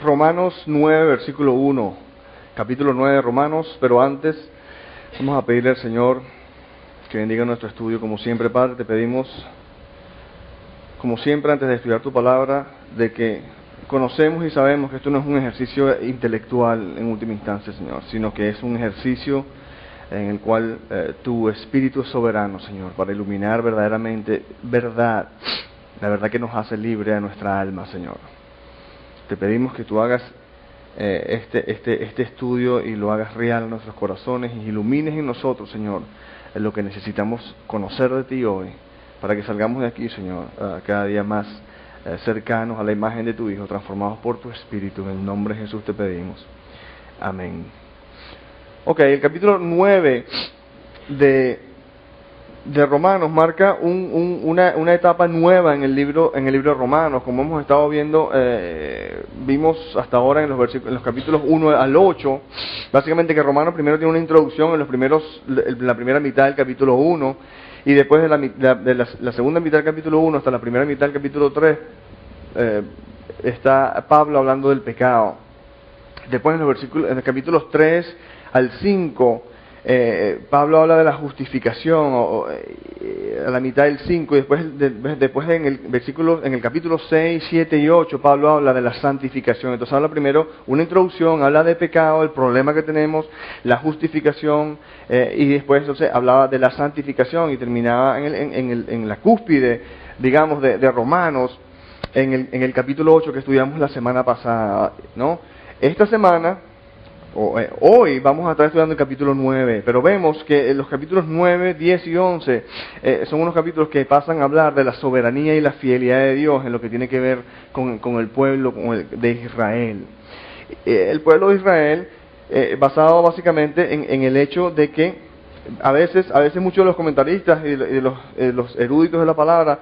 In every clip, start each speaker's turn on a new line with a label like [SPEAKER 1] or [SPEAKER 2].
[SPEAKER 1] Romanos 9, versículo 1, capítulo 9 de Romanos, pero antes vamos a pedirle al Señor que bendiga nuestro estudio. Como siempre, Padre, te pedimos, como siempre, antes de estudiar tu palabra, de que conocemos y sabemos que esto no es un ejercicio intelectual en última instancia, Señor, sino que es un ejercicio en el cual tu Espíritu es soberano, Señor, para iluminar verdaderamente la verdad que nos hace libre a nuestra alma, Señor. Te pedimos que tú hagas este estudio y lo hagas real en nuestros corazones y ilumines en nosotros, Señor, en lo que necesitamos conocer de ti hoy, para que salgamos de aquí, Señor, cada día más cercanos a la imagen de tu Hijo, transformados por tu Espíritu. En el nombre de Jesús te pedimos. Amén. Ok, el capítulo 9 de Romanos marca una etapa nueva en el libro de Romanos. Como hemos estado viendo, vimos hasta ahora en los capítulos 1 al 8, básicamente que Romanos primero tiene una introducción en la primera mitad del capítulo 1, y después de la segunda mitad del capítulo 1 hasta la primera mitad del capítulo 3, está Pablo hablando del pecado. Después en los capítulos 3 al 5, Pablo habla de la justificación a la mitad del 5, y después en el capítulo 6, 7 y 8, Pablo habla de la santificación. Entonces habla primero una introducción, habla de pecado, el problema que tenemos, la justificación, y después entonces hablaba de la santificación y terminaba en la cúspide, digamos, de Romanos, en el capítulo 8 que estudiamos la semana pasada, ¿no? Esta semana, hoy vamos a estar estudiando el capítulo 9, pero vemos que los capítulos 9, 10 y 11 son unos capítulos que pasan a hablar de la soberanía y la fidelidad de Dios en lo que tiene que ver con el pueblo de Israel. El pueblo de Israel, basado básicamente en el hecho de que a veces muchos de los comentaristas y de los eruditos de la palabra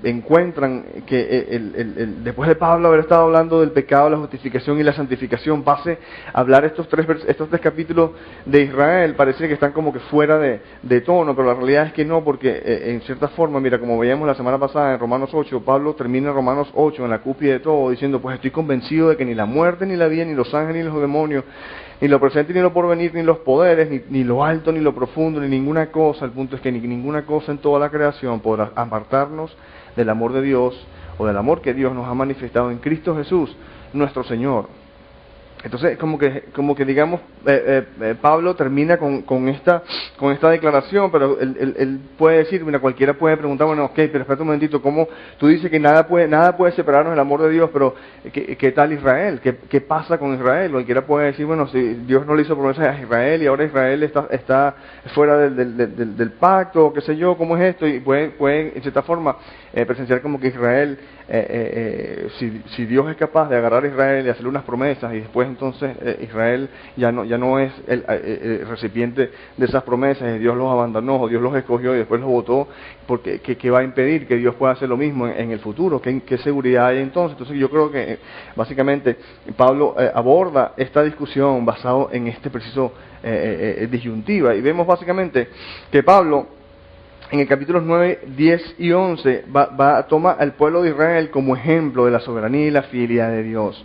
[SPEAKER 1] encuentran que después de Pablo haber estado hablando del pecado, la justificación y la santificación, pase a hablar estos tres capítulos de Israel. Parece que están como que fuera de tono, pero la realidad es que no, porque en cierta forma, mira, como veíamos la semana pasada en Romanos 8, Pablo termina en Romanos 8 en la cúspide de todo, diciendo: pues estoy convencido de que ni la muerte, ni la vida, ni los ángeles, ni los demonios, ni lo presente, ni lo porvenir, ni los poderes, ni lo alto, ni lo profundo, ni ninguna cosa. El punto es que ni ninguna cosa en toda la creación podrá apartarnos del amor de Dios, o del amor que Dios nos ha manifestado en Cristo Jesús, nuestro Señor. Entonces, como que digamos, Pablo termina con esta declaración, pero él puede decir, mira, cualquiera puede preguntar, bueno, ok, pero espérate un momentito, ¿cómo tú dices que nada puede separarnos del amor de Dios, pero ¿qué tal Israel? ¿Qué pasa con Israel? Cualquiera puede decir, bueno, si Dios no le hizo promesas a Israel y ahora Israel está fuera del pacto, o qué sé yo, ¿cómo es esto? Y pueden en cierta forma presenciar como que Israel, si Dios es capaz de agarrar a Israel y hacerle unas promesas, y después entonces Israel ya no es el recipiente de esas promesas, y Dios los abandonó, o Dios los escogió y después los votó, porque ¿qué va a impedir que Dios pueda hacer lo mismo en el futuro? ¿Qué seguridad hay entonces? Entonces yo creo que básicamente Pablo aborda esta discusión basado en este preciso disyuntiva, y vemos básicamente que Pablo en el capítulos 9, 10 y 11 toma al pueblo de Israel como ejemplo de la soberanía y la fidelidad de Dios.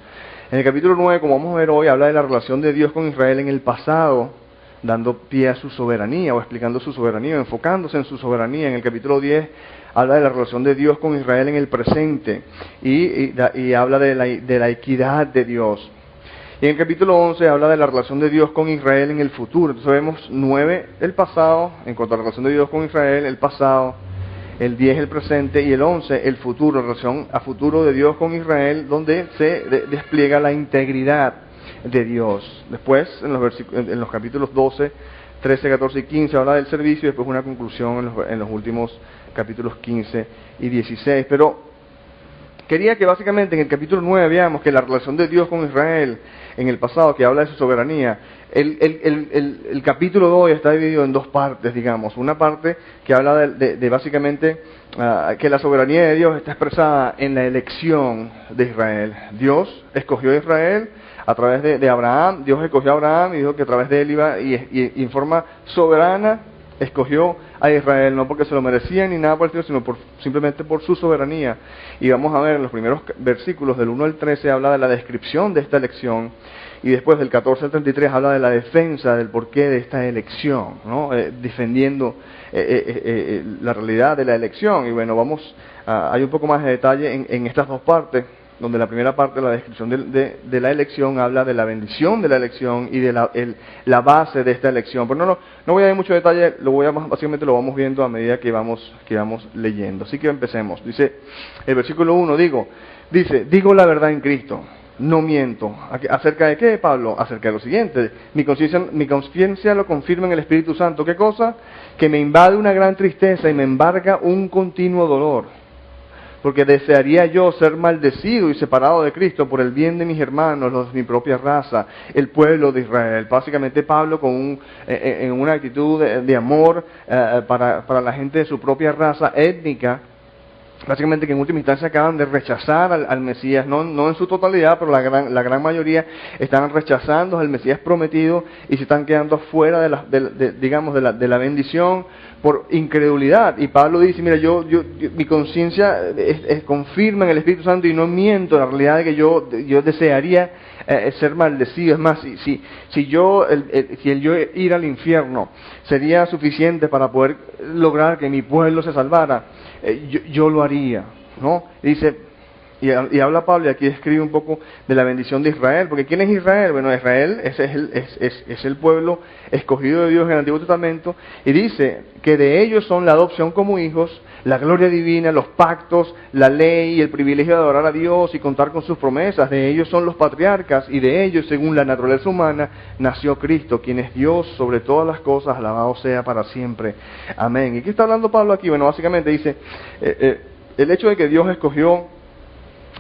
[SPEAKER 1] En el capítulo 9, como vamos a ver hoy, habla de la relación de Dios con Israel en el pasado, dando pie a su soberanía, o explicando su soberanía, o enfocándose en su soberanía. En el capítulo 10 habla de la relación de Dios con Israel en el presente, y habla de la equidad de Dios. Y en el capítulo 11 habla de la relación de Dios con Israel en el futuro. Entonces vemos 9 el pasado, en cuanto a la relación de Dios con Israel, el pasado; el 10 el presente, y el 11 el futuro, relación a futuro de Dios con Israel, donde se despliega la integridad de Dios. Después, en los capítulos 12, 13, 14 y 15 habla del servicio, y después una conclusión en los últimos capítulos 15 y 16. Pero quería que básicamente en el capítulo 9 veamos que la relación de Dios con Israel en el pasado, que habla de su soberanía, el capítulo de hoy está dividido en dos partes, digamos. Una parte que habla de básicamente que la soberanía de Dios está expresada en la elección de Israel. Dios escogió a Israel a través de Abraham. Dios escogió a Abraham y dijo que a través de él iba, y en forma soberana escogió a Israel, no porque se lo merecían ni nada por el estilo, sino simplemente por su soberanía. Y vamos a ver en los primeros versículos del 1 al 13 habla de la descripción de esta elección, y después del 14 al 33 habla de la defensa del porqué de esta elección, ¿no? Defendiendo la realidad de la elección. Y bueno, hay un poco más de detalle en estas dos partes, donde la primera parte, la descripción de la elección, habla de la bendición de la elección y de la base de esta elección. Pero no voy a dar mucho detalle, básicamente lo vamos viendo a medida que vamos leyendo. Así que empecemos. Dice el versículo 1, digo la verdad en Cristo, no miento. ¿Acerca de qué, Pablo? Acerca de lo siguiente: mi conciencia lo confirma en el Espíritu Santo. ¿Qué cosa? Que me invade una gran tristeza y me embarga un continuo dolor, porque desearía yo ser maldecido y separado de Cristo por el bien de mis hermanos, los de mi propia raza, el pueblo de Israel. Básicamente Pablo en una actitud de amor para la gente de su propia raza étnica, básicamente que en última instancia acaban de rechazar al Mesías, no en su totalidad, pero la gran mayoría están rechazando al Mesías prometido y se están quedando fuera de la bendición por incredulidad. Y Pablo dice, mira, mi conciencia confirma en el Espíritu Santo y no miento, la realidad de que yo desearía ser maldecido. Es más, si el yo ir al infierno sería suficiente para poder lograr que mi pueblo se salvara, yo lo haría, ¿no? Y habla Pablo, y aquí escribe un poco de la bendición de Israel, porque ¿quién es Israel? Bueno, Israel es el pueblo escogido de Dios en el Antiguo Testamento, y dice que de ellos son la adopción como hijos, la gloria divina, los pactos, la ley y el privilegio de adorar a Dios y contar con sus promesas. De ellos son los patriarcas, y de ellos, según la naturaleza humana, nació Cristo, quien es Dios sobre todas las cosas, alabado sea para siempre. Amén. ¿Y qué está hablando Pablo aquí? Bueno, básicamente dice, el hecho de que Dios escogió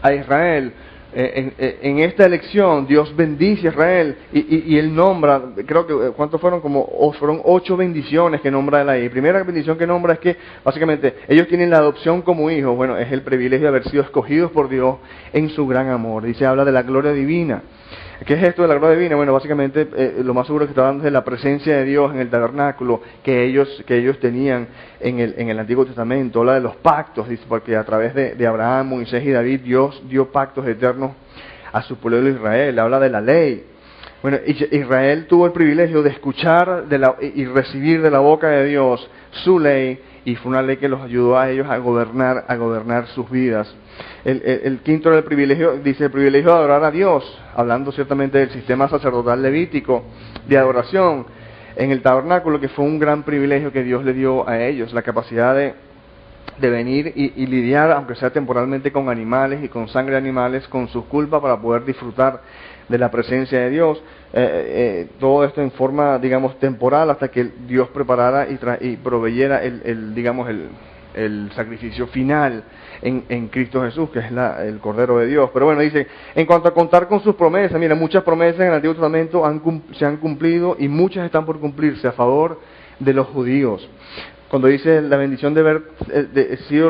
[SPEAKER 1] a Israel, en esta elección Dios bendice a Israel y Él nombra, creo que ¿cuántos fueron? Fueron 8 bendiciones que nombra Él ahí. Primera bendición que nombra es que básicamente ellos tienen la adopción como hijos. Bueno, es el privilegio de haber sido escogidos por Dios en su gran amor. Dice, habla de la gloria divina. ¿Qué es esto de la gloria divina? Bueno, básicamente lo más seguro que está hablando es de la presencia de Dios en el tabernáculo que ellos tenían en el Antiguo Testamento. Habla de los pactos, dice, porque a través de Abraham, Moisés y David, Dios dio pactos eternos a su pueblo de Israel. Habla de la ley. Bueno, Israel tuvo el privilegio de escuchar y recibir de la boca de Dios su ley, y fue una ley que los ayudó a ellos a gobernar sus vidas. El quinto era el privilegio, dice el privilegio de adorar a Dios, hablando ciertamente del sistema sacerdotal levítico de adoración en el tabernáculo, que fue un gran privilegio que Dios le dio a ellos, la capacidad de venir y lidiar, aunque sea temporalmente, con animales y con sangre de animales, con sus culpas, para poder disfrutar de la presencia de Dios. Todo esto en forma, digamos, temporal, hasta que Dios preparara y proveyera el sacrificio final en Cristo Jesús, que es el Cordero de Dios. Pero bueno, dice, en cuanto a contar con sus promesas, mira, muchas promesas en el Antiguo Testamento se han cumplido y muchas están por cumplirse a favor de los judíos. Cuando dice la bendición de haber sido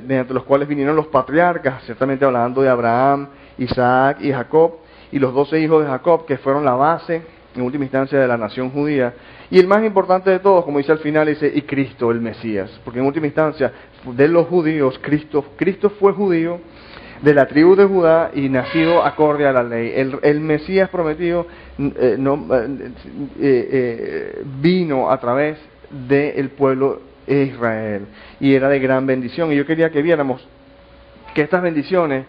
[SPEAKER 1] mediante los cuales vinieron los patriarcas, ciertamente hablando de Abraham, Isaac y Jacob, y los 12 hijos de Jacob, que fueron la base, en última instancia, de la nación judía. Y el más importante de todos, como dice al final, dice, y Cristo, el Mesías. Porque en última instancia, de los judíos, Cristo fue judío, de la tribu de Judá, y nacido acorde a la ley. El Mesías prometido vino a través del pueblo de Israel, y era de gran bendición. Y yo quería que viéramos que estas bendiciones,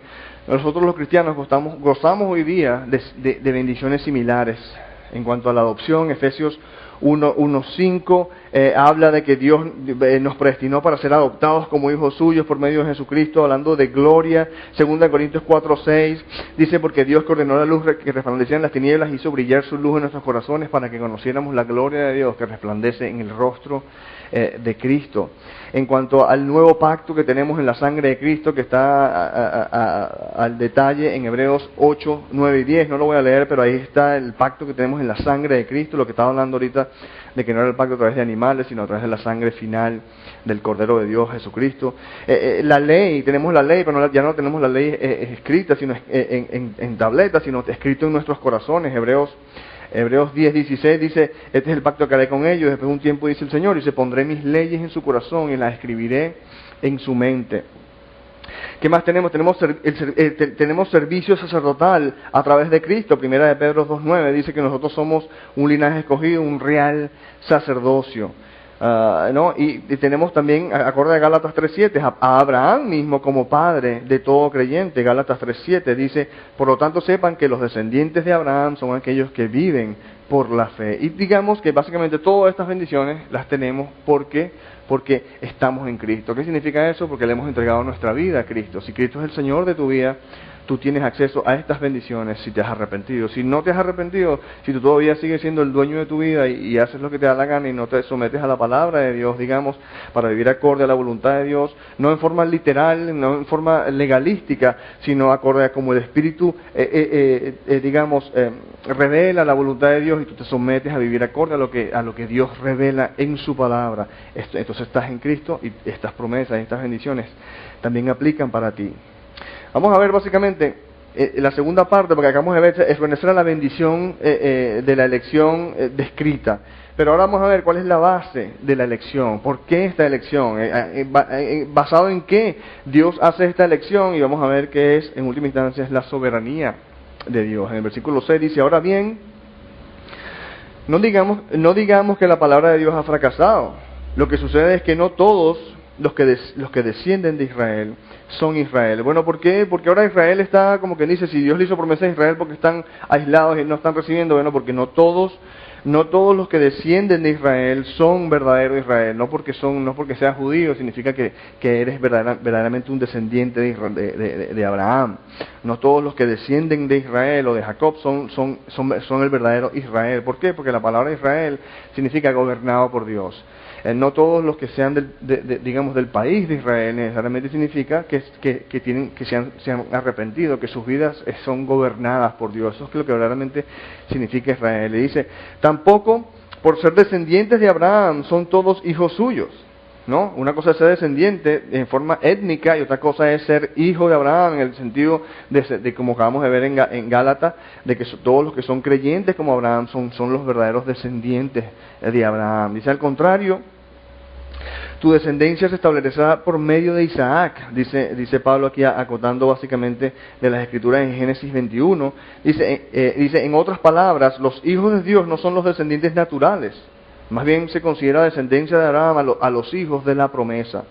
[SPEAKER 1] nosotros los cristianos gozamos hoy día de bendiciones similares. En cuanto a la adopción, Efesios 1:5 habla de que Dios nos predestinó para ser adoptados como hijos suyos por medio de Jesucristo, hablando de gloria. 2 Corintios 4:6 dice, porque Dios que ordenó la luz que resplandecía en las tinieblas, hizo brillar su luz en nuestros corazones para que conociéramos la gloria de Dios que resplandece en el rostro de Cristo. En cuanto al nuevo pacto que tenemos en la sangre de Cristo, que está al detalle en Hebreos 8, 9 y 10, no lo voy a leer, pero ahí está el pacto que tenemos en la sangre de Cristo, lo que estaba hablando ahorita de que no era el pacto a través de animales, sino a través de la sangre final del Cordero de Dios, Jesucristo. La ley, tenemos la ley, pero ya no tenemos la ley escrita, sino en tabletas, sino escrito en nuestros corazones. Hebreos Hebreos 10:16 dice, este es el pacto que haré con ellos, después de un tiempo dice el Señor, y pondré mis leyes en su corazón y las escribiré en su mente. ¿Qué más tenemos? Tenemos servicio sacerdotal a través de Cristo. Primera de Pedro 2:9 dice que nosotros somos un linaje escogido, un real sacerdocio. ¿No? Y tenemos también, acorde a Gálatas 3:7, a Abraham mismo como padre de todo creyente. Gálatas 3:7 dice, por lo tanto sepan que los descendientes de Abraham son aquellos que viven por la fe. Y digamos que básicamente todas estas bendiciones las tenemos porque estamos en Cristo. ¿Qué significa eso? Porque le hemos entregado nuestra vida a Cristo. Si Cristo es el Señor de tu vida, tú tienes acceso a estas bendiciones si te has arrepentido. Si no te has arrepentido, si tú todavía sigues siendo el dueño de tu vida y haces lo que te da la gana y no te sometes a la palabra de Dios, digamos, para vivir acorde a la voluntad de Dios, no en forma literal, no en forma legalística, sino acorde a como el Espíritu, revela la voluntad de Dios y tú te sometes a vivir acorde a lo que Dios revela en su palabra. Entonces estás en Cristo y estas promesas, estas bendiciones también aplican para ti. Vamos a ver básicamente la segunda parte, porque acabamos de ver, esa era la bendición de la elección descrita. Pero ahora vamos a ver cuál es la base de la elección. ¿Por qué esta elección? ¿Basado en qué Dios hace esta elección? Y vamos a ver que es, en última instancia, es la soberanía de Dios. En el versículo 6 dice, ahora bien, no digamos que la palabra de Dios ha fracasado. Lo que sucede es que no todos los que descienden de Israel son Israel. Bueno, ¿por qué? Porque ahora Israel está, como que dice, si Dios le hizo promesa a Israel porque están aislados y no están recibiendo, bueno, porque no todos los que descienden de Israel son verdadero Israel, no porque seas judío significa que eres verdaderamente un descendiente de Abraham. No todos los que descienden de Israel o de Jacob son el verdadero Israel. ¿Por qué? Porque la palabra Israel significa gobernado por Dios. No todos los que sean del país de Israel necesariamente significa que se han arrepentido, que sus vidas son gobernadas por Dios. Eso es lo que verdaderamente significa Israel. Le dice, tampoco por ser descendientes de Abraham son todos hijos suyos, ¿no? Una cosa es ser descendiente en forma étnica y otra cosa es ser hijo de Abraham en el sentido de como acabamos de ver en Gálatas, de que todos los que son creyentes como Abraham son los verdaderos descendientes de Abraham. Dice al contrario, tu descendencia se establecerá por medio de Isaac, dice Pablo aquí acotando básicamente de las Escrituras en Génesis 21. Dice, en otras palabras, los hijos de Dios no son los descendientes naturales, más bien se considera descendencia de Abraham a los hijos de la promesa.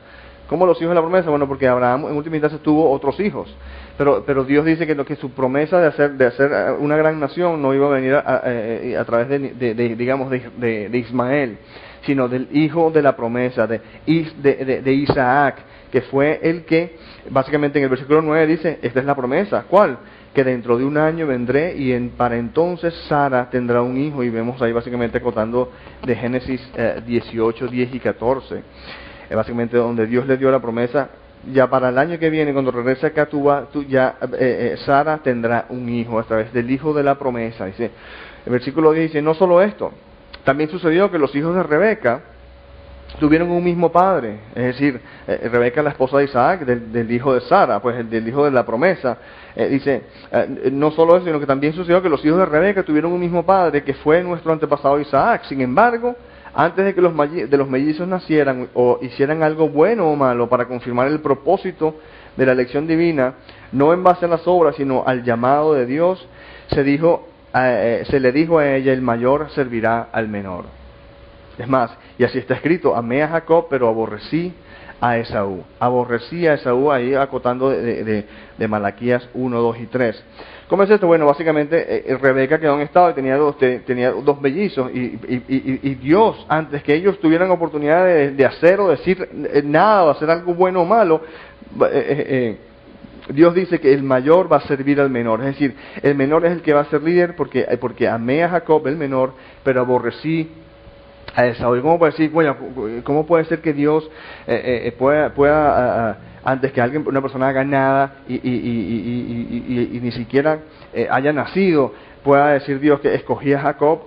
[SPEAKER 1] ¿Cómo los hijos de la promesa? Bueno, porque Abraham en última instancia tuvo otros hijos, pero Dios dice que su promesa de hacer una gran nación no iba a venir a través de Ismael, sino del hijo de la promesa, de Isaac, que fue el que, básicamente en el versículo 9 dice, esta es la promesa. ¿Cuál? Que dentro de un año vendré y para entonces Sara tendrá un hijo, y vemos ahí básicamente acotando de Génesis 18, 10 y 14, básicamente donde Dios le dio la promesa, ya para el año que viene, cuando regrese acá, Sara tendrá un hijo a través del hijo de la promesa. Dice, el versículo 10 dice, no solo esto, también sucedió que los hijos de Rebeca tuvieron un mismo padre, es decir, Rebeca la esposa de Isaac, del hijo de Sara, pues del hijo de la promesa. Dice, no solo eso, sino que también sucedió que los hijos de Rebeca tuvieron un mismo padre, que fue nuestro antepasado Isaac. Sin embargo, antes de que los mellizos nacieran o hicieran algo bueno o malo para confirmar el propósito de la elección divina, no en base a las obras, sino al llamado de Dios, se le dijo a ella, el mayor servirá al menor. Es más, y así está escrito, amé a Jacob, pero aborrecí a Esaú. Aborrecí a Esaú, ahí acotando de Malaquías 1, 2 y 3. ¿Cómo es esto? Bueno, básicamente Rebeca quedó en estado y tenía dos mellizos, y Dios, antes que ellos tuvieran oportunidad de hacer o decir nada, o hacer algo bueno o malo, Dios dice que el mayor va a servir al menor, es decir, el menor es el que va a ser líder porque amé a Jacob, el menor, pero aborrecí a Esaú. ¿Cómo puede decir, bueno, cómo puede ser que Dios pueda antes que una persona haga nada y ni siquiera haya nacido, pueda decir Dios que escogí a Jacob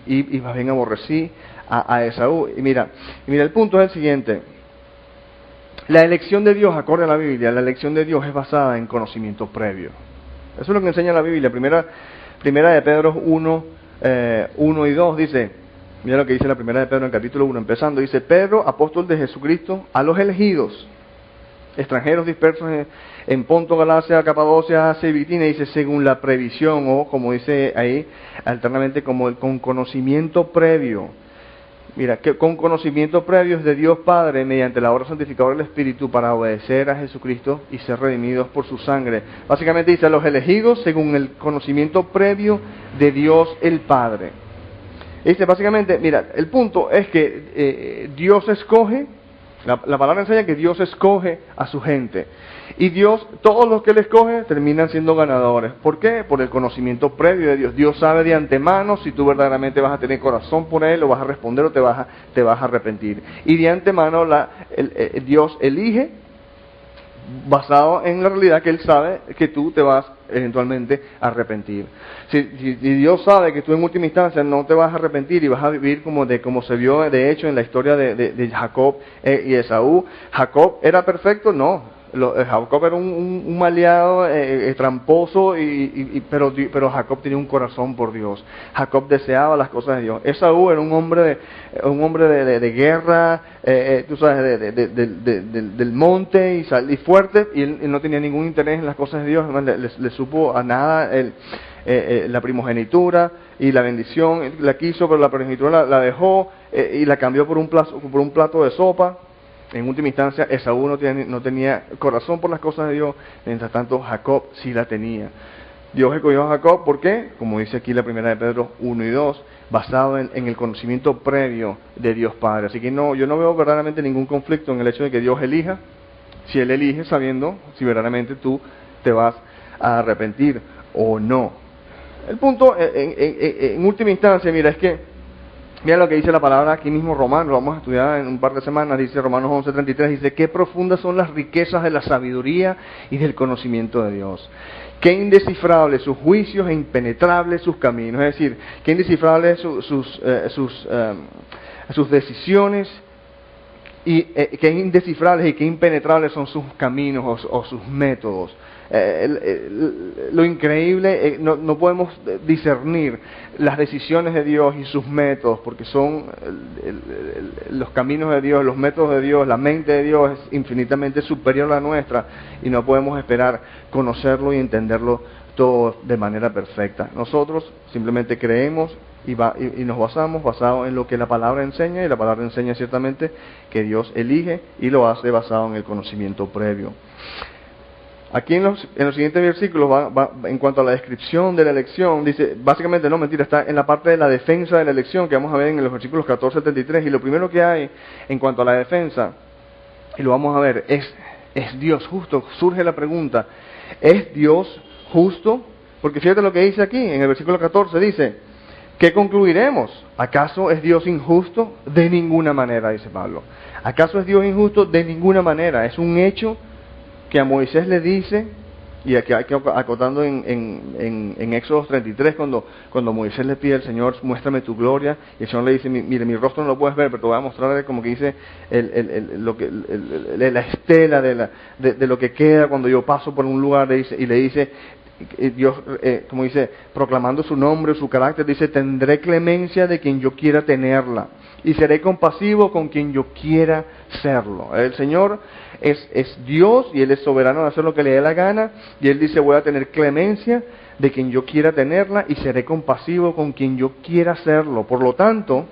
[SPEAKER 1] y más bien aborrecí a Esaú? Y mira, el punto es el siguiente. La elección de Dios, acorde a la Biblia, la elección de Dios es basada en conocimiento previo. Eso es lo que enseña la Biblia. Primera de Pedro 1, 1 y 2, dice, mira lo que dice la primera de Pedro en el capítulo 1, empezando, dice, Pedro, apóstol de Jesucristo, a los elegidos, extranjeros dispersos en Ponto, Galacia, Capadocia, Asia y Bitinia, dice, según la previsión, o como dice ahí, alternamente, con conocimiento previo. Mira, que con conocimiento previo de Dios Padre, mediante la obra santificadora del Espíritu, para obedecer a Jesucristo y ser redimidos por su sangre. Básicamente dice, a los elegidos según el conocimiento previo de Dios el Padre. Dice, básicamente, mira, el punto es que Dios escoge, la palabra enseña que Dios escoge a su gente. Y Dios, todos los que Él escoge, terminan siendo ganadores. ¿Por qué? Por el conocimiento previo de Dios. Dios sabe de antemano si tú verdaderamente vas a tener corazón por Él, o vas a responder, o te vas a arrepentir. Y de antemano Dios elige, basado en la realidad que Él sabe que tú te vas eventualmente a arrepentir. Si Dios sabe que tú en última instancia no te vas a arrepentir y vas a vivir como se vio de hecho en la historia de Jacob y Esaú. ¿Jacob era perfecto? No. Jacob era un maleado, tramposo, pero Jacob tenía un corazón por Dios. Jacob deseaba las cosas de Dios. Esaú era un hombre de guerra, tú sabes, del monte y fuerte, y él no tenía ningún interés en las cosas de Dios. Le supo a nada la primogenitura y la bendición. La quiso, pero la primogenitura la dejó y la cambió por un plato de sopa. En última instancia, Esaú no tenía corazón por las cosas de Dios, mientras tanto Jacob sí la tenía. Dios escogió a Jacob, ¿por qué? Como dice aquí la primera de Pedro 1 y 2, basado en el conocimiento previo de Dios Padre. Así que yo no veo verdaderamente ningún conflicto en el hecho de que Dios elija, si Él elige sabiendo si verdaderamente tú te vas a arrepentir o no. El punto, en última instancia, mira, es que mira lo que dice la palabra aquí mismo Romanos, lo vamos a estudiar en un par de semanas, dice Romanos 11:33, dice, qué profundas son las riquezas de la sabiduría y del conocimiento de Dios. Qué indescifrables sus juicios e impenetrables sus caminos. Es decir, qué indescifrables sus decisiones y qué indescifrables y qué impenetrables son sus caminos o sus métodos. Lo increíble, no podemos discernir las decisiones de Dios y sus métodos, porque son los caminos de Dios, los métodos de Dios, la mente de Dios es infinitamente superior a la nuestra, y no podemos esperar conocerlo y entenderlo todo de manera perfecta. Nosotros simplemente creemos y nos basado en lo que la palabra enseña, y la palabra enseña ciertamente que Dios elige y lo hace basado en el conocimiento previo. Aquí en los siguientes versículos, en cuanto a la descripción de la elección, dice, básicamente, no, mentira, está en la parte de la defensa de la elección, que vamos a ver en los versículos 14 al 73, y lo primero que hay en cuanto a la defensa, y lo vamos a ver, ¿es Dios justo? Surge la pregunta, ¿es Dios justo? Porque fíjate lo que dice aquí, en el versículo 14, dice, ¿qué concluiremos? ¿Acaso es Dios injusto? De ninguna manera, dice Pablo. ¿Acaso es Dios injusto? De ninguna manera, es un hecho que a Moisés le dice, y aquí acotando en Éxodo 33, cuando Moisés le pide al Señor, muéstrame tu gloria, y el Señor le dice, mire, mi rostro no lo puedes ver, pero te voy a mostrar, como que dice, la estela de lo que queda cuando yo paso por un lugar, y le dice, Dios, como dice, proclamando su nombre, su carácter, dice, tendré clemencia de quien yo quiera tenerla, y seré compasivo con quien yo quiera serlo. El Señor es Dios, y Él es soberano de hacer lo que le dé la gana, y Él dice, voy a tener clemencia de quien yo quiera tenerla, y seré compasivo con quien yo quiera serlo. Por lo tanto,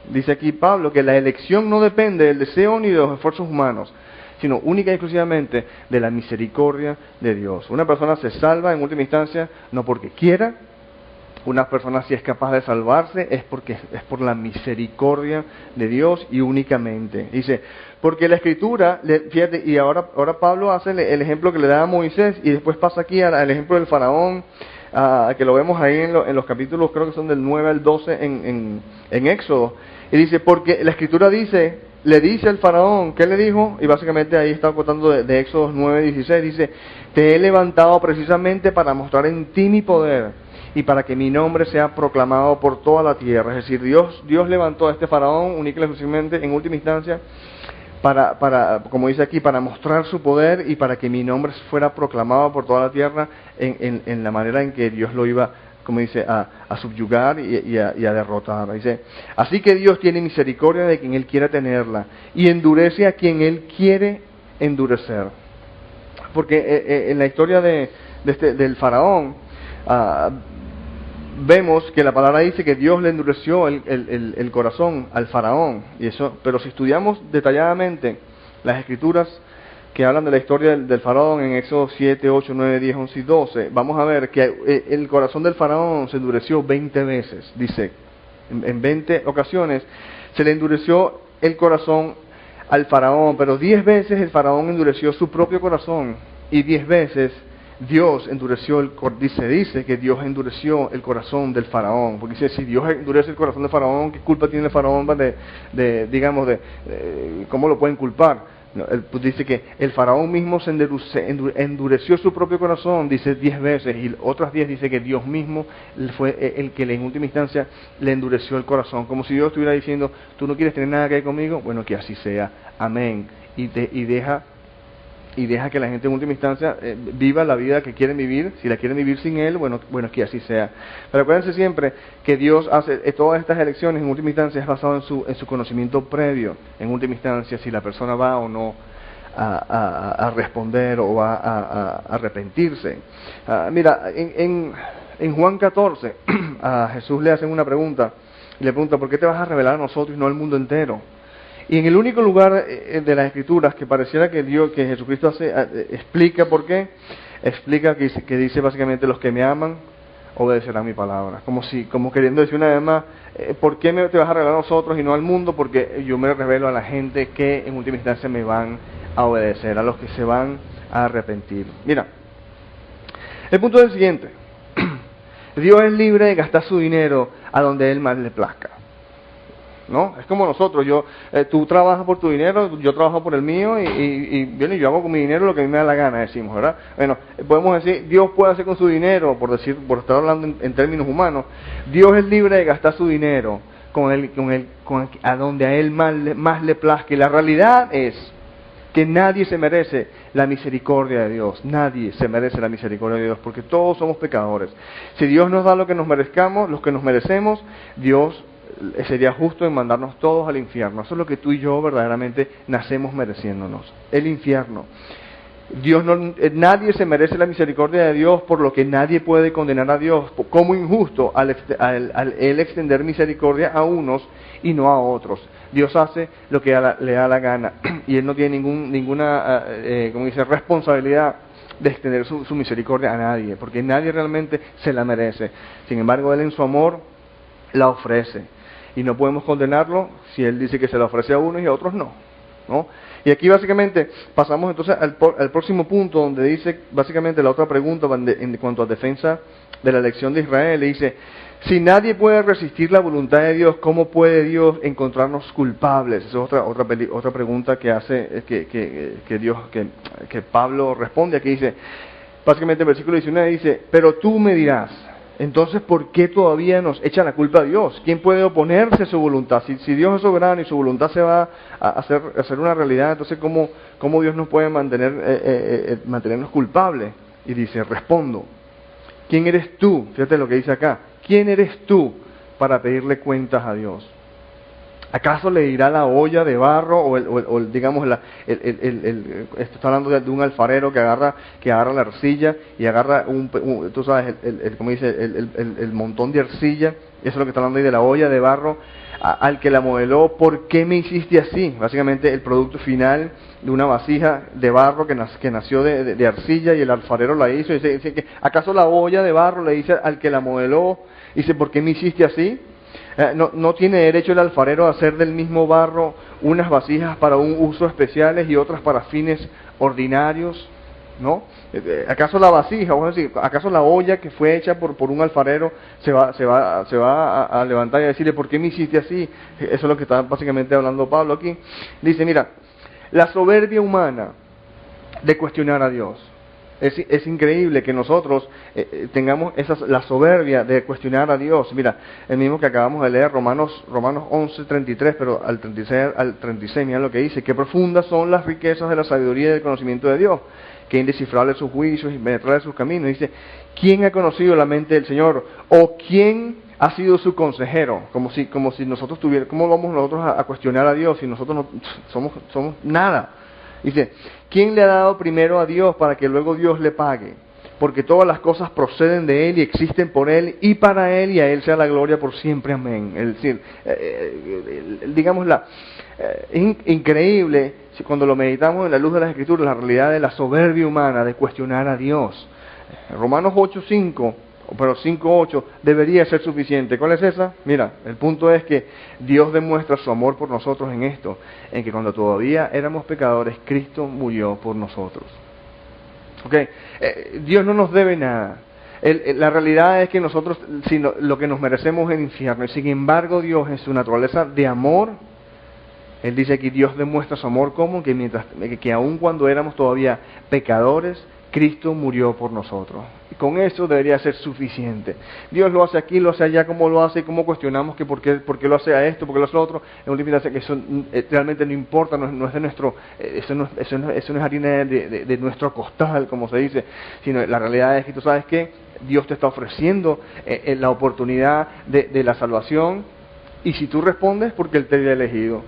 [SPEAKER 1] dice aquí Pablo, que la elección no depende del deseo ni de los esfuerzos humanos, sino única y exclusivamente de la misericordia de Dios. Una persona se salva en última instancia no porque quiera. Una persona, si es capaz de salvarse, es por la misericordia de Dios y únicamente. Dice, porque la Escritura, fíjate, y ahora Pablo hace el ejemplo que le da a Moisés, y después pasa aquí al ejemplo del faraón, que lo vemos ahí en los capítulos, creo que son del 9 al 12 en Éxodo. Y dice, porque la Escritura le dice al faraón, ¿qué le dijo? Y básicamente ahí está contando de Éxodo 9:16, dice, te he levantado precisamente para mostrar en ti mi poder, y para que mi nombre sea proclamado por toda la tierra. Es decir, Dios levantó a este faraón única y exclusivamente, en última instancia, para, como dice aquí, para mostrar su poder y para que mi nombre fuera proclamado por toda la tierra en la manera en que Dios lo iba como dice, a subyugar y a derrotar. Dice, así que Dios tiene misericordia de quien Él quiera tenerla y endurece a quien Él quiere endurecer. Porque en la historia del faraón, vemos que la palabra dice que Dios le endureció el corazón al faraón. Pero si estudiamos detalladamente las escrituras que hablan de la historia del faraón en Éxodo 7, 8, 9, 10, 11 y 12, vamos a ver que el corazón del faraón se endureció 20 veces, dice, en 20 ocasiones se le endureció el corazón al faraón, pero 10 veces el faraón endureció su propio corazón y 10 veces Dios endureció dice que Dios endureció el corazón del faraón, porque dice, si Dios endurece el corazón del faraón, ¿qué culpa tiene el faraón cómo lo pueden culpar? No, pues dice que el faraón mismo endureció su propio corazón, dice 10 veces, y otras 10 dice que Dios mismo fue el que en última instancia le endureció el corazón, como si Dios estuviera diciendo, tú no quieres tener nada que ver conmigo, bueno, que así sea, amén, y deja que la gente en última instancia viva la vida que quieren vivir. Si la quieren vivir sin Él, bueno, que así sea. Pero acuérdense siempre que Dios hace todas estas elecciones en última instancia es basado en su conocimiento previo, en última instancia, si la persona va o no a responder o va a arrepentirse. Mira, en Juan 14, a Jesús le hacen una pregunta, y le pregunta, ¿por qué te vas a revelar a nosotros y no al mundo entero? Y en el único lugar de las Escrituras que pareciera que Jesucristo explica por qué, explica que dice básicamente, los que me aman obedecerán mi palabra. Como queriendo decir una vez más, ¿por qué te vas a revelar a nosotros y no al mundo? Porque yo me revelo a la gente que en última instancia me van a obedecer, a los que se van a arrepentir. Mira, el punto es el siguiente. Dios es libre de gastar su dinero a donde Él más le plazca. ¿No? Es como nosotros, tú trabajas por tu dinero, yo trabajo por el mío y yo hago con mi dinero lo que a mí me da la gana, decimos, ¿verdad? Bueno, podemos decir, Dios puede hacer con su dinero, por estar hablando en términos humanos, Dios es libre de gastar su dinero a donde a Él más le plazca. Y la realidad es que nadie se merece la misericordia de Dios, nadie se merece la misericordia de Dios, porque todos somos pecadores. Si Dios nos da lo que nos merecemos, Dios sería justo en mandarnos todos al infierno. Eso es lo que tú y yo verdaderamente nacemos mereciéndonos, el infierno. Nadie se merece la misericordia de Dios, por lo que nadie puede condenar a Dios como injusto al Él extender misericordia a unos y no a otros. Dios hace lo que le da la gana y Él no tiene ninguna responsabilidad de extender su misericordia a nadie, porque nadie realmente se la merece. Sin embargo, Él en su amor la ofrece. Y no podemos condenarlo si Él dice que se la ofrece a unos y a otros no. Y aquí básicamente pasamos entonces al próximo punto, donde dice básicamente la otra pregunta en cuanto a defensa de la elección de Israel. Le dice, si nadie puede resistir la voluntad de Dios, ¿cómo puede Dios encontrarnos culpables? Esa es otra pregunta que hace que Pablo responde. Aquí dice, básicamente el versículo 19 dice, pero tú me dirás, entonces, ¿por qué todavía nos echa la culpa a Dios? ¿Quién puede oponerse a su voluntad? Si Dios es soberano y su voluntad se va a hacer una realidad, entonces ¿cómo Dios nos puede mantenernos culpables? Y dice, respondo, ¿quién eres tú? Fíjate lo que dice acá. ¿Quién eres tú para pedirle cuentas a Dios? ¿Acaso le dirá la olla de barro o digamos está hablando de un alfarero que agarra la arcilla y agarra tú sabes como dice el montón de arcilla? Eso es lo que está hablando ahí de la olla de barro, al que la modeló. ¿Por qué me hiciste así? Básicamente el producto final de una vasija de barro que nació de arcilla y el alfarero la hizo. Dice que ¿acaso la olla de barro le dice al que la modeló? Dice, ¿por qué me hiciste así? No tiene derecho el alfarero a hacer del mismo barro unas vasijas para un uso especiales y otras para fines ordinarios, ¿no? ¿Acaso la vasija, vamos a decir, acaso la olla que fue hecha por un alfarero se va a levantar y a decirle, ¿por qué me hiciste así? Eso es lo que está básicamente hablando Pablo aquí. Dice, mira, la soberbia humana de cuestionar a Dios. Es increíble que nosotros tengamos la soberbia de cuestionar a Dios. Mira, el mismo que acabamos de leer, Romanos 11:33, pero al 36, mira lo que dice: qué profundas son las riquezas de la sabiduría y del conocimiento de Dios, que indescifrables sus juicios y penetrables sus caminos. Dice, ¿quién ha conocido la mente del Señor? ¿O quién ha sido su consejero? Como si nosotros tuviéramos, ¿cómo vamos nosotros a cuestionar a Dios si nosotros no somos nada? Dice, ¿quién le ha dado primero a Dios para que luego Dios le pague? Porque todas las cosas proceden de Él y existen por Él y para Él, y a Él sea la gloria por siempre. Amén. Es decir, increíble cuando lo meditamos en la luz de las Escrituras, la realidad de la soberbia humana de cuestionar a Dios. Romanos 5:8 debería ser suficiente. ¿Cuál es esa? Mira, el punto es que Dios demuestra su amor por nosotros en esto, en que cuando todavía éramos pecadores, Cristo murió por nosotros. Okay. Dios no nos debe nada. La realidad es que nosotros lo que nos merecemos es el infierno, y sin embargo Dios en su naturaleza de amor, Él dice que Dios demuestra su amor como que aun cuando éramos todavía pecadores, Cristo murió por nosotros. Y con eso debería ser suficiente. Dios lo hace aquí, lo hace allá, cómo lo hace, cómo cuestionamos que por qué lo hace a esto, por qué lo hace a otro. En última instancia, que eso realmente no importa, no es de nuestro, eso no es harina de nuestro costal, como se dice, sino la realidad es que tú sabes que Dios te está ofreciendo la oportunidad de la salvación, y si tú respondes, porque Él te había elegido.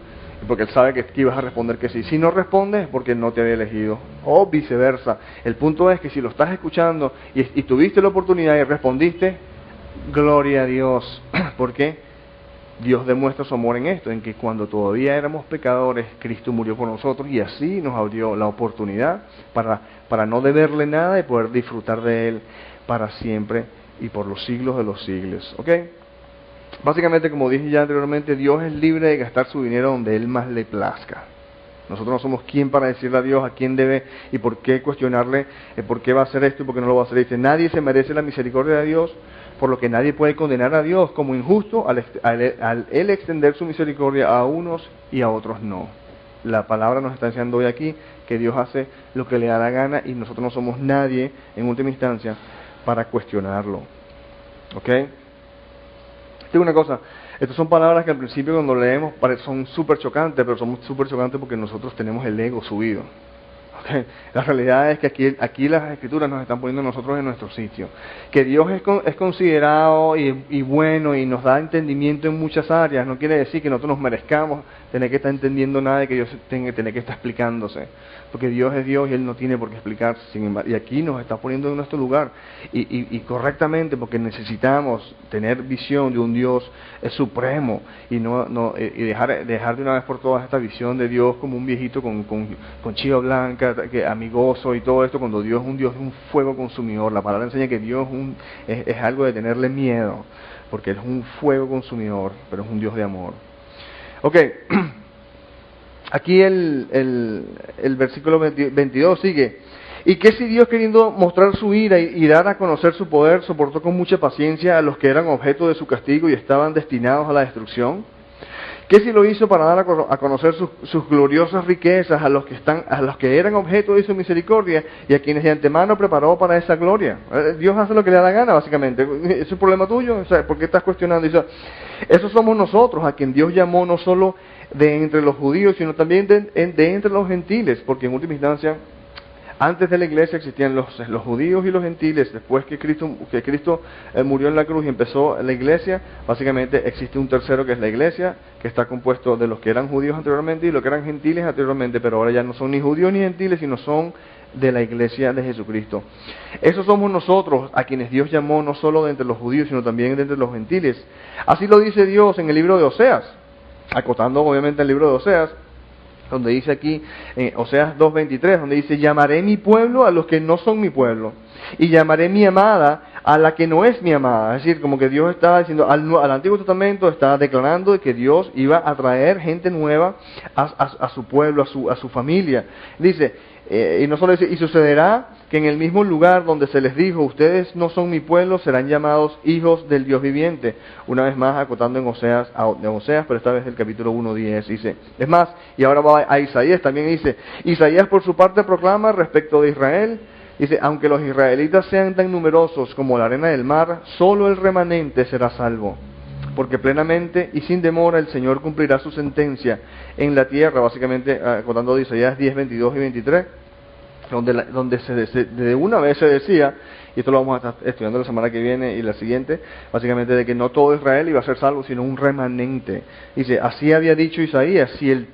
[SPEAKER 1] Porque Él sabe que ibas a responder que sí. Si no respondes, es porque no te había elegido. O viceversa. El punto es que si lo estás escuchando y tuviste la oportunidad y respondiste, gloria a Dios. ¿Por qué? Dios demuestra su amor en esto, en que cuando todavía éramos pecadores, Cristo murió por nosotros, y así nos abrió la oportunidad para no deberle nada y poder disfrutar de Él para siempre y por los siglos de los siglos. ¿Ok? Básicamente, como dije ya anteriormente, Dios es libre de gastar su dinero donde Él más le plazca. Nosotros no somos quien para decirle a Dios a quién debe y por qué cuestionarle por qué va a hacer esto y por qué no lo va a hacer. Dice, nadie se merece la misericordia de Dios, por lo que nadie puede condenar a Dios como injusto al Él extender su misericordia a unos y a otros no. La palabra nos está enseñando hoy aquí que Dios hace lo que le da la gana, y nosotros no somos nadie, en última instancia, para cuestionarlo. ¿Ok? Digo una cosa, estas son palabras que al principio cuando leemos son súper chocantes, pero son súper chocantes porque nosotros tenemos el ego subido. ¿Okay? La realidad es que aquí las Escrituras nos están poniendo nosotros en nuestro sitio. Que Dios es considerado y bueno y nos da entendimiento en muchas áreas, no quiere decir que nosotros nos merezcamos tener que estar entendiendo nada y que Dios tener que estar explicándose. Porque Dios es Dios y Él no tiene por qué explicarse. Sin embargo, y aquí nos está poniendo en nuestro lugar. Y correctamente, porque necesitamos tener visión de un Dios supremo y dejar de una vez por todas esta visión de Dios como un viejito con chiva blanca, amigoso y todo esto, cuando Dios es un Dios de un fuego consumidor. La palabra enseña que Dios es algo de tenerle miedo, porque Él es un fuego consumidor, pero es un Dios de amor. Ok. Aquí el versículo 22 sigue. ¿Y qué si Dios, queriendo mostrar su ira y dar a conocer su poder, soportó con mucha paciencia a los que eran objeto de su castigo y estaban destinados a la destrucción? ¿Qué si lo hizo para dar a conocer sus gloriosas riquezas a los que eran objeto de su misericordia y a quienes de antemano preparó para esa gloria? Dios hace lo que le da la gana, básicamente. ¿Es un problema tuyo? O sea, ¿por qué estás cuestionando eso? Esos somos nosotros, a quien Dios llamó no solo de entre los judíos, sino también de entre los gentiles, porque en última instancia, antes de la iglesia existían los judíos y los gentiles. Después que Cristo murió en la cruz y empezó la iglesia, básicamente existe un tercero que es la iglesia, que está compuesto de los que eran judíos anteriormente y los que eran gentiles anteriormente, pero ahora ya no son ni judíos ni gentiles, sino son de la iglesia de Jesucristo. Esos somos nosotros, a quienes Dios llamó no solo de entre los judíos, sino también de entre los gentiles. Así lo dice Dios en el libro de Oseas, acotando obviamente el libro de Oseas, donde dice aquí, en Oseas 2:23, donde dice, llamaré mi pueblo a los que no son mi pueblo, y llamaré mi amada a la que no es mi amada. Es decir, como que Dios estaba diciendo, al Antiguo Testamento estaba declarando de que Dios iba a traer gente nueva a su pueblo, a su familia. Dice, y no solo dice, y sucederá que en el mismo lugar donde se les dijo, ustedes no son mi pueblo, serán llamados hijos del Dios viviente. Una vez más, acotando en Oseas, pero esta vez del capítulo 1:10, dice. Es más, y ahora va a Isaías, también dice, Isaías por su parte proclama respecto de Israel, Dice, aunque los israelitas sean tan numerosos como la arena del mar, solo el remanente será salvo. Porque plenamente y sin demora el Señor cumplirá su sentencia en la tierra, básicamente acotando de Isaías 10, 22 y 23, donde de una vez se decía, y esto lo vamos a estar estudiando la semana que viene y la siguiente, básicamente de que no todo Israel iba a ser salvo, sino un remanente. Dice, así había dicho Isaías, si el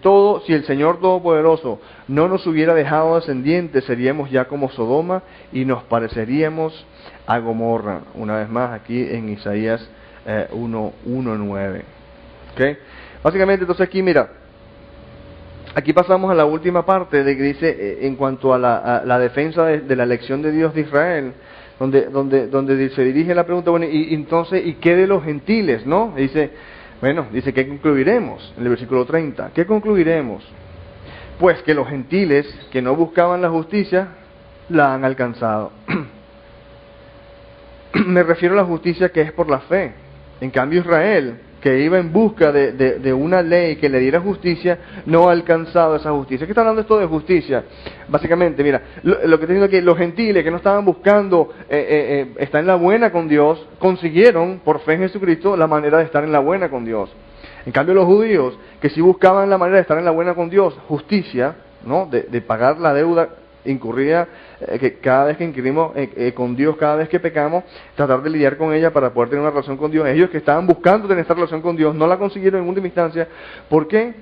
[SPEAKER 1] Señor Todopoderoso no nos hubiera dejado descendientes, seríamos ya como Sodoma y nos pareceríamos a Gomorra. Una vez más aquí en Isaías 1:9. ¿Okay? Básicamente entonces aquí mira, aquí pasamos a la última parte de que dice en cuanto a la defensa de la elección de Dios de Israel, donde se dirige la pregunta, bueno, y entonces, ¿y qué de los gentiles, no? Dice, ¿qué concluiremos? En el versículo 30, ¿qué concluiremos? Pues que los gentiles que no buscaban la justicia, la han alcanzado. Me refiero a la justicia que es por la fe. En cambio Israel, que iba en busca de una ley que le diera justicia, no ha alcanzado esa justicia. ¿Qué está hablando esto de justicia? Básicamente, mira, lo que está diciendo aquí, los gentiles que no estaban buscando estar en la buena con Dios, consiguieron, por fe en Jesucristo, la manera de estar en la buena con Dios. En cambio los judíos, que sí buscaban la manera de estar en la buena con Dios, justicia, ¿no? De pagar la deuda incurrida que cada vez que incurrimos con Dios, cada vez que pecamos, tratar de lidiar con ella para poder tener una relación con Dios. Ellos que estaban buscando tener esta relación con Dios no la consiguieron en última instancia. ¿Por qué?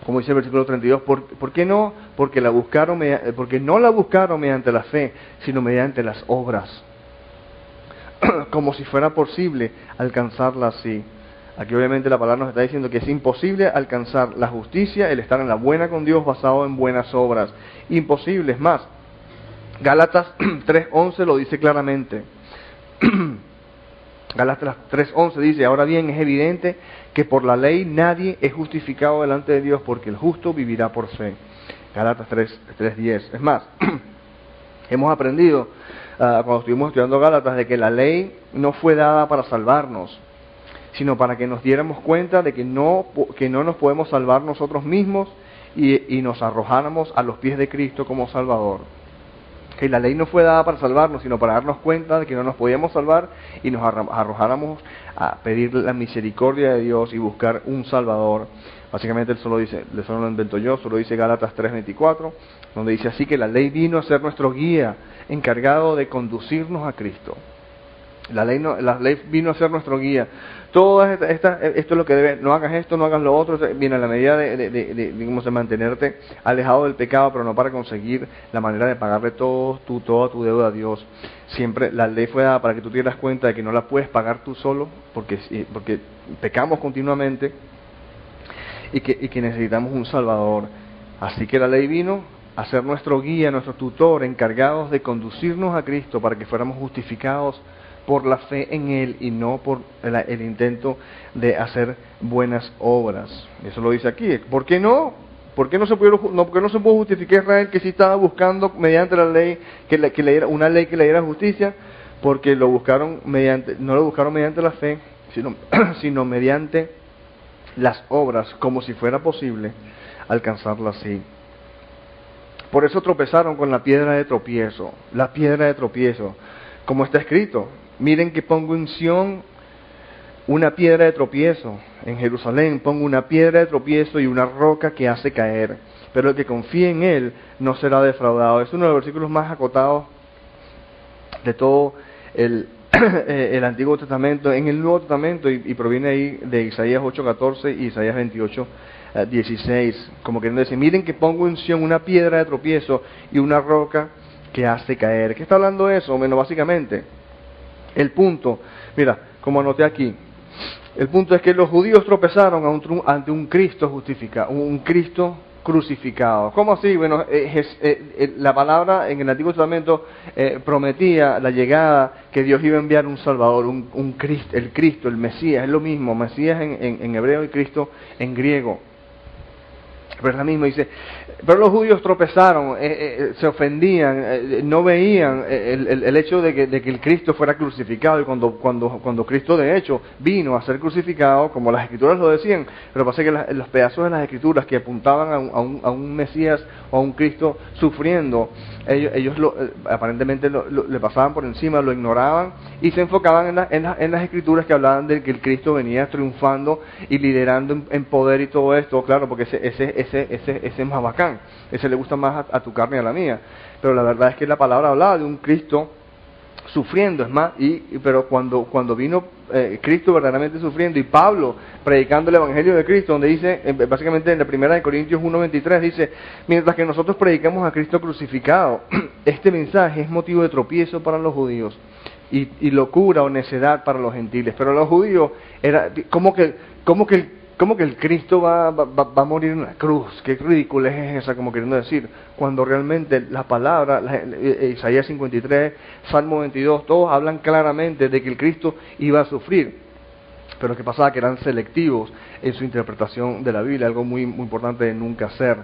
[SPEAKER 1] Como dice el versículo 32, ¿por qué no? Porque no la buscaron mediante la fe, sino mediante las obras, como si fuera posible alcanzarla así. Aquí obviamente la palabra nos está diciendo que es imposible alcanzar la justicia, el estar en la buena con Dios basado en buenas obras. Imposible, es más. Gálatas 3:11 lo dice claramente. Gálatas 3:11 dice, ahora bien es evidente que por la ley nadie es justificado delante de Dios porque el justo vivirá por fe. Gálatas 3:10. Es más, hemos aprendido cuando estuvimos estudiando Gálatas de que la ley no fue dada para salvarnos, sino para que nos diéramos cuenta de que no nos podemos salvar nosotros mismos y nos arrojáramos a los pies de Cristo como Salvador. Que la ley no fue dada para salvarnos, sino para darnos cuenta de que no nos podíamos salvar y nos arrojáramos a pedir la misericordia de Dios y buscar un Salvador. Básicamente él solo lo invento yo, solo dice Gálatas 3:24, donde dice así que la ley vino a ser nuestro guía, encargado de conducirnos a Cristo. La ley vino a ser nuestro guía. Esto es lo que debe, no hagas esto, no hagas lo otro, viene a la medida de mantenerte alejado del pecado, pero no para conseguir la manera de pagarle toda tu deuda a Dios. Siempre la ley fue dada para que tú te dieras cuenta de que no la puedes pagar tú solo, porque pecamos continuamente y que necesitamos un Salvador. Así que la ley vino a ser nuestro guía, nuestro tutor, encargados de conducirnos a Cristo para que fuéramos justificados por la fe en Él y no por el intento de hacer buenas obras. Eso lo dice aquí. ¿Por qué no? ¿Por qué no se pudo justificar Israel que sí estaba buscando mediante la ley una ley que le diera justicia? Porque no lo buscaron mediante la fe, sino mediante las obras, como si fuera posible alcanzarla así. Por eso tropezaron con la piedra de tropiezo, como está escrito. Miren que pongo en Sión una piedra de tropiezo, en Jerusalén pongo una piedra de tropiezo y una roca que hace caer, pero el que confíe en Él no será defraudado. Es uno de los versículos más acotados de todo el Antiguo Testamento, en el Nuevo Testamento, y proviene ahí de Isaías 8:14 y Isaías 28:16, como queriendo decir, miren que pongo en Sión una piedra de tropiezo y una roca que hace caer. ¿Qué está hablando eso? Bueno, básicamente, el punto, mira, como anoté aquí, el punto es que los judíos tropezaron ante un Cristo justificado, un Cristo crucificado. ¿Cómo así? Bueno, la palabra en el Antiguo Testamento prometía la llegada, que Dios iba a enviar un Salvador, un Cristo, el Mesías, es lo mismo, Mesías en hebreo y Cristo en griego. Pero es lo mismo, dice, Pero los judíos tropezaron, se ofendían, no veían el hecho de que el Cristo fuera crucificado. Y cuando Cristo de hecho vino a ser crucificado, como las Escrituras lo decían, pero pasa que los pedazos de las Escrituras que apuntaban a un Mesías o a un Cristo sufriendo, ellos aparentemente le pasaban por encima, lo ignoraban y se enfocaban en las Escrituras que hablaban de que el Cristo venía triunfando y liderando en poder y todo esto. Claro, porque ese es más bacán. Ese le gusta más a tu carne y a la mía. Pero la verdad es que la palabra hablaba de un Cristo sufriendo, es más, pero cuando vino Cristo verdaderamente sufriendo, y Pablo predicando el Evangelio de Cristo, donde dice, básicamente en la primera de Corintios 1:23, dice, mientras que nosotros predicamos a Cristo crucificado, este mensaje es motivo de tropiezo para los judíos y locura o necedad para los gentiles. Pero los judíos era como que el Cristo va a morir en la cruz. Qué ridícula es esa, como queriendo decir, cuando realmente la palabra, Isaías 53, Salmo 22, todos hablan claramente de que el Cristo iba a sufrir. Pero que pasaba que eran selectivos en su interpretación de la Biblia, algo muy, muy importante de nunca hacer.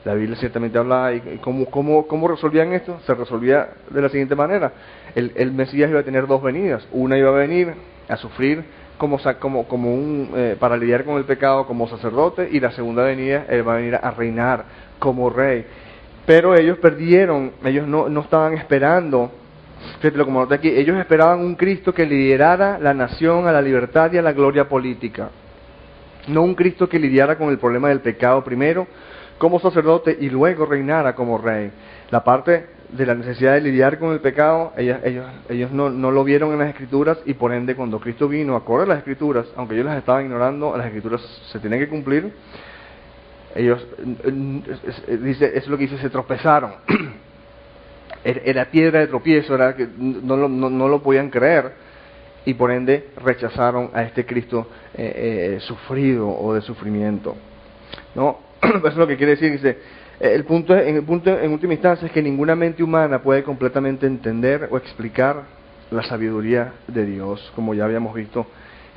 [SPEAKER 1] La Biblia ciertamente habla, y ¿cómo resolvían esto? Se resolvía de la siguiente manera: el Mesías iba a tener dos venidas. Una iba a venir a sufrir para lidiar con el pecado como sacerdote, y la segunda venida él va a venir a reinar como rey. Pero ellos perdieron, ellos no estaban esperando, fíjate como noté aquí, ellos esperaban un Cristo que liderara la nación a la libertad y a la gloria política, no un Cristo que lidiara con el problema del pecado primero como sacerdote y luego reinara como rey. La parte de la necesidad de lidiar con el pecado, ellos no lo vieron en las Escrituras, y por ende cuando Cristo vino acorde a las Escrituras, aunque ellos las estaban ignorando, las Escrituras se tienen que cumplir. Ellos, dice, es lo que dice, se tropezaron. Era piedra de tropiezo, era que no lo podían creer, y por ende rechazaron a este Cristo sufrido o de sufrimiento. ¿No? Eso es lo que quiere decir. Dice, el punto en última instancia es que ninguna mente humana puede completamente entender o explicar la sabiduría de Dios, como ya habíamos visto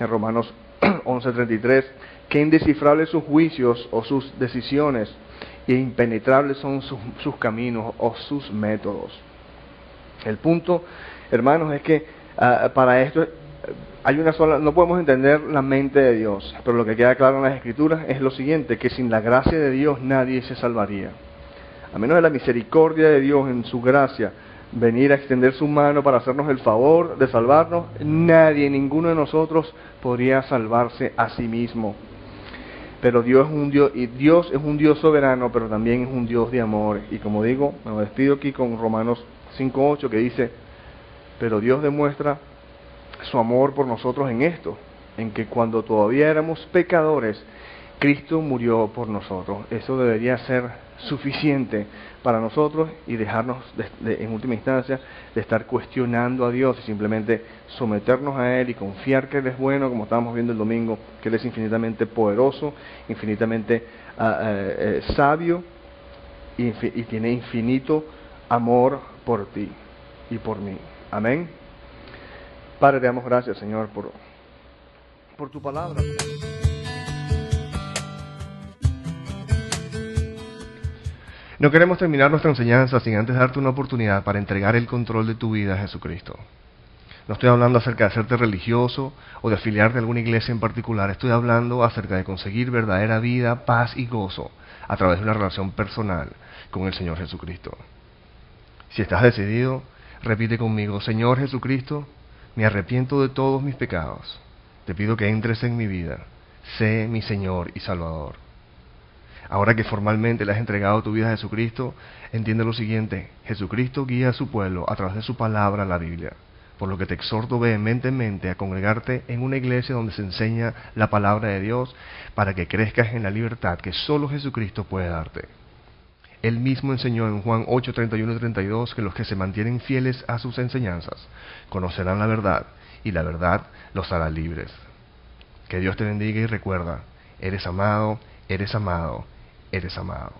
[SPEAKER 1] en Romanos 11:33, que indescifrables sus juicios o sus decisiones, e impenetrables son sus caminos o sus métodos. El punto, hermanos, es que para esto hay una sola, no podemos entender la mente de Dios, pero lo que queda claro en las Escrituras es lo siguiente: que sin la gracia de Dios nadie se salvaría. A menos de la misericordia de Dios en su gracia, venir a extender su mano para hacernos el favor de salvarnos, nadie, ninguno de nosotros podría salvarse a sí mismo. Pero Dios es un Dios, y Dios es un Dios soberano, pero también es un Dios de amor. Y como digo, me despido aquí con Romanos 5:8, que dice, pero Dios demuestra su amor por nosotros en esto, en que cuando todavía éramos pecadores, Cristo murió por nosotros. Eso debería ser suficiente para nosotros y dejarnos, en última instancia, de estar cuestionando a Dios, y simplemente someternos a Él y confiar que Él es bueno, como estábamos viendo el domingo, que Él es infinitamente poderoso, infinitamente sabio, y tiene infinito amor por ti y por mí. Amén. Padre, te damos gracias, Señor, por tu palabra. No queremos terminar nuestra enseñanza sin antes darte una oportunidad para entregar el control de tu vida a Jesucristo. No estoy hablando acerca de hacerte religioso o de afiliarte a alguna iglesia en particular. Estoy hablando acerca de conseguir verdadera vida, paz y gozo a través de una relación personal con el Señor Jesucristo. Si estás decidido, repite conmigo: Señor Jesucristo, me arrepiento de todos mis pecados. Te pido que entres en mi vida. Sé mi Señor y Salvador. Ahora que formalmente le has entregado tu vida a Jesucristo, entiende lo siguiente: Jesucristo guía a su pueblo a través de su palabra, la Biblia. Por lo que te exhorto vehementemente a congregarte en una iglesia donde se enseña la palabra de Dios, para que crezcas en la libertad que solo Jesucristo puede darte. Él mismo enseñó en Juan 8:31 y 32 que los que se mantienen fieles a sus enseñanzas conocerán la verdad, y la verdad los hará libres. Que Dios te bendiga, y recuerda: eres amado, eres amado, eres amado.